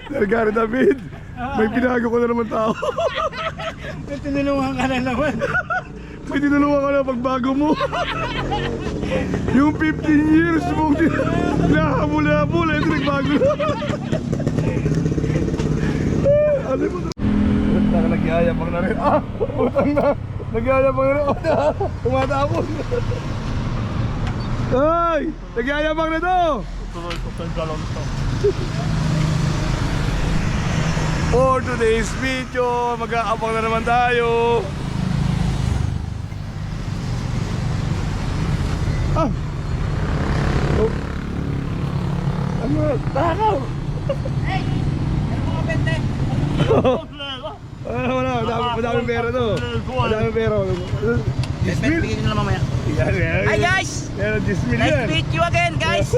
Sir Gary David, may binago ko na naman tao. May tinulungan ka na naman. May tinulungan ka na pagbago mo. Yung 15 years mong nahabol-habol, ito nagbago na. Ano mo ito? Nagyayabang na rin. Utang na. Nagyayabang na rin. Tumatapon. Ay! Nagyayabang na to! For today's video, mag-aabang na naman tayo. Oh. Ano? Takaw! Hey! Ano mga bente? Wala, madaming pera to. Madaming pera. Bigyan nyo na mamaya. Hi guys! Meron 10 Nice million. to meet you again guys.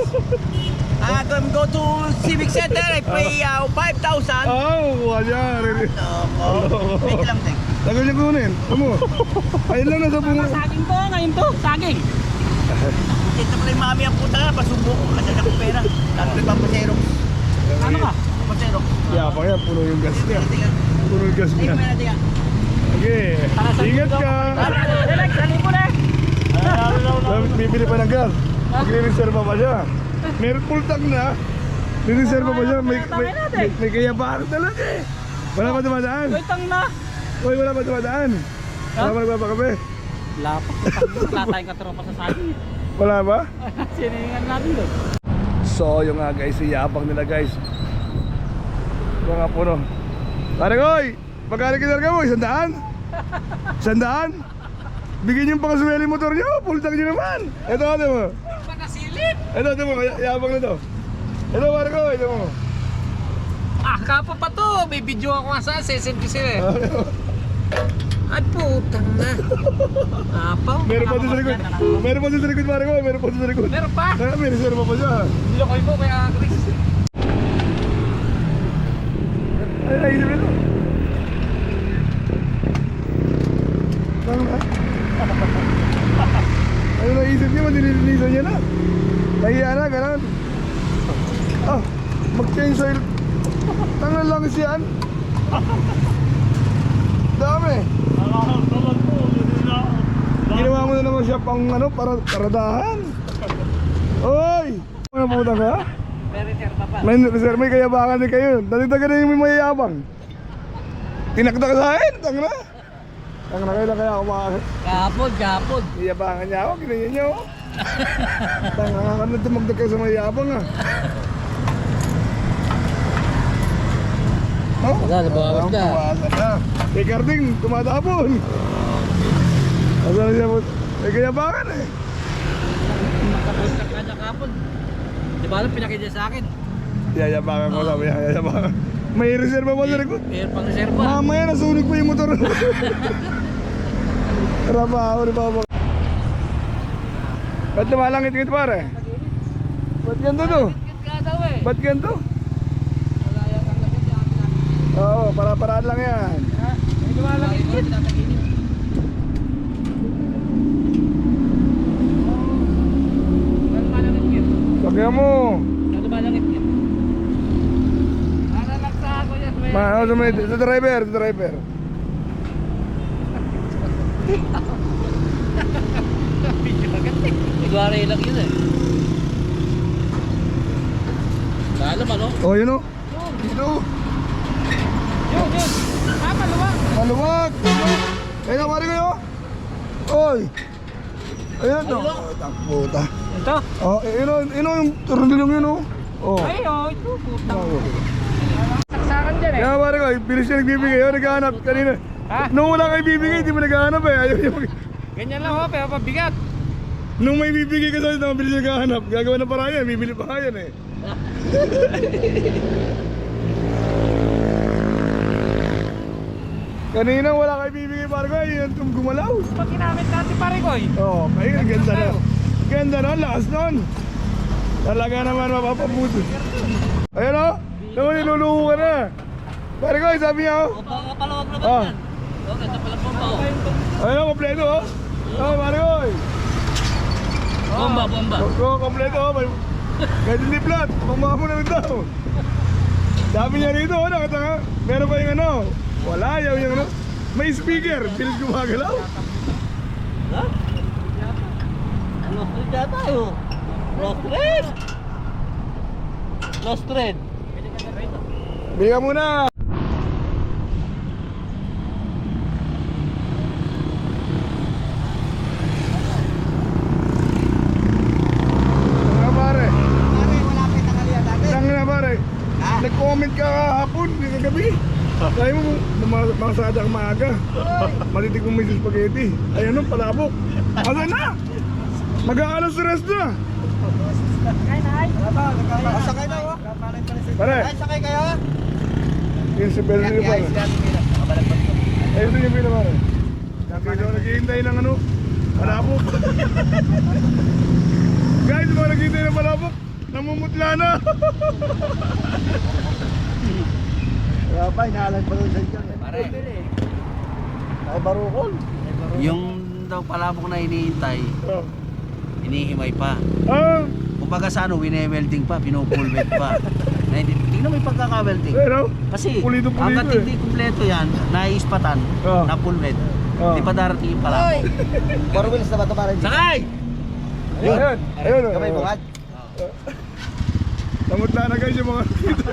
I'm go to Civic Center. I pay 5,000. Oh, wala. Wait lang, Tek. Tagal niya kunin. Ano? Ayun lang nasa bunga. Saging to, ngayon to, saging. Ito pala yung mami ang puta na. Pasubo ko. Kasi ako pera. Lalo nagpapasero. Ano ka? Papasero. Yabang yan, puno yung gas niya. Puno yung gas niya. Tingnan natin. Okay, ingat ka. Relax, sali mo na. Bibili pa ng gas. Magre-reserve pa siya. Meron full tank na. Re-reserve pa siya. May kayabaan talaga eh. Wala pa dumadaan. Uy, tang na. Uy, wala pa dumadaan. Wala pa nagpapakape. Wala tayong katropa sa saging. Wala ba? Siningan natin doon. So, yung nga guys, iyabang nila guys. Mga puno. Pare koy, magkano kinarga mo? 100? 100? Bigyan yung pangasuweli motor nyo, full tank nyo naman. Ito, ito mo. Pagkasilip. Ito mo, iyabang na to. Ito, pare koy, ito mo. Ah, kapa pa to. May video ako nga saan. Sesend ko sila eh. Ay, putang na. Apaw. Meron pa doon sa likod. Meron pa doon sa likod, pare koy. Meron pa doon sa likod. Meron pa. May reserva pa siya. Hindi ko ibo kaya Chris. Ay, naisip nito. Tama. Ano naisip niya, madililisan niya na. Nahiya na, gano'n. Ah, mag-change oil. Tangan lang siyan. Dami. Ginawa mo na naman siya pang ano, paradahan. Oy! Ano pumunta ka? Very fair pa pa. May kayabangan din kayo. Dati-daga na yung may mayayabang. Tinakda ka sa akin, tanga na. Tanga na, kailan kaya ako makakit. Kapod. Iyabangan niya ako, ginanyan niya ako. Tanga ka na tumagdag ka sa mayayabang ah. Oh? Wala, nabawas na. Nabawasan na. Kay Carding, tumatapon. Asa na siya po? May kayabangan eh. Makapunta ka na kapod. Di ba alam pinakita sa akin? Yayabangan ko sabi niya, yayabangan. May reserva pa sa likod. Meron pang reserva. Mamaya nasunog pa yung motor. Trabaho ni Papa. Ba't lumalangit-ngit pare? Ba't ganito to? Ka daw eh. Ba't ganito? Wala yan ang lapit yung akin natin. Oo, para-paraan lang yan. May lumalangit yun. Lumalangit yun. Lagyan mo. Lumalangit yun. Para lang sa ako yan. Sa driver. Igwari lang yun eh. Alam ano? Oh, yun o. Dito. Yun. Ah, maluwag. Maluwag. Ayun, pare kayo. Oy. Ayun to. Takputa. Ito? Oh, yun o yung turunilong yun o. Oh. Ay, ito. Putang. Oh. Saksakan dyan eh. Kaya pare ko, bilis siya nagbibigay. Ayaw, naghahanap kanina. Ha? Nung wala kayo bibigay, di mo naghahanap eh. Ayaw niya Ganyan lang ho, pero pabigat. Nung may bibigay ka sa akin, bilis siya naghahanap. Gagawa na para yan, bibili pa yan eh. Kanina wala kayo bibigay pare ko, yun yung gumalaw. Pag ginamit natin pare ko eh. Oo, ayun, ganda na. Ganda na, lakas nun. Talaga naman mapapabuto. Ayun o, naman niluluho ka na. Pare ko, sabi niya o. Palawag naman Ah. yan. Oh, ganda pala bomba oh. Ayun o, kompleto o. Oh, pare ko. Bomba. Kompleto o. Kahit hindi flat, pamama mo na rin daw. Dami niya rito, nakita nga. Meron pa yung ano. Wala, yung ano. May speaker, bilis gumagalaw. Ha? Lost thread yata yun. Lost thread. Lost thread. Bigyan mo na. Mga pare, Pare, malapit ang kaliya dati. isang na pare. Ha? Nag-comment ka kahapon, kagabi. Kaya mo, masada kang maaga. Matitig mo may spaghetti. Ay ano, palabok. Asa na? Mag-aalas rest na. Sakay na oh. Pare, Ay, sakay kayo? yung si Pedro yung pare. Ayun yung pila pare. Kaya naghihintay ng ano, palabok. Guys, mga naghihintay ng palabok, namumutla na. Kaya pa, inaalan pa doon sa dyan. Pare. Ay, barukol. Yung daw palabok na iniintay, Oh. inihimay pa. Ah, Kumbaga sa ano, wine-welding pa, pinupulwet pa. Tingnan mo yung pagkaka-welding. pero, Kasi Pulido-pulido hanggat eh. hindi kumpleto yan, naiispatan, Oh. na pulwet, Oh. hindi pa darating yung palabok. Four wheels na ba ito pare? Sakay! ayun, ayun. Kamay bungad. Namutla na guys yung mga nakita.